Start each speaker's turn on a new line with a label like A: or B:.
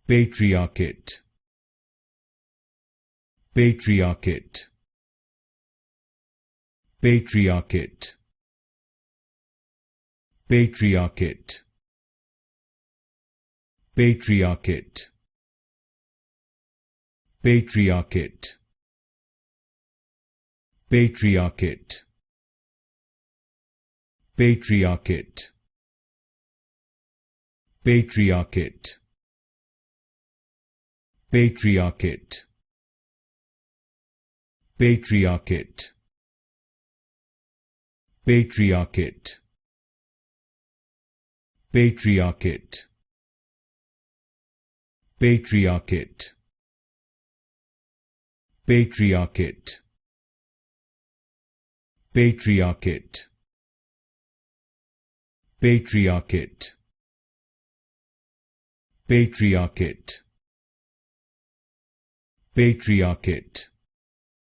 A: Patriarchate. Patriarchate. Patriarchate. Patriarchate. Patriarchate. Patriarchate. Patriarchate. Patriarchate. Patriarchate. Patriarchate. Patriarchate. Patriarchate. Patriarchate. Patriarchate. Patriarchate. Patriarchate. Patriarchate. Patriarchate. Patriarchate.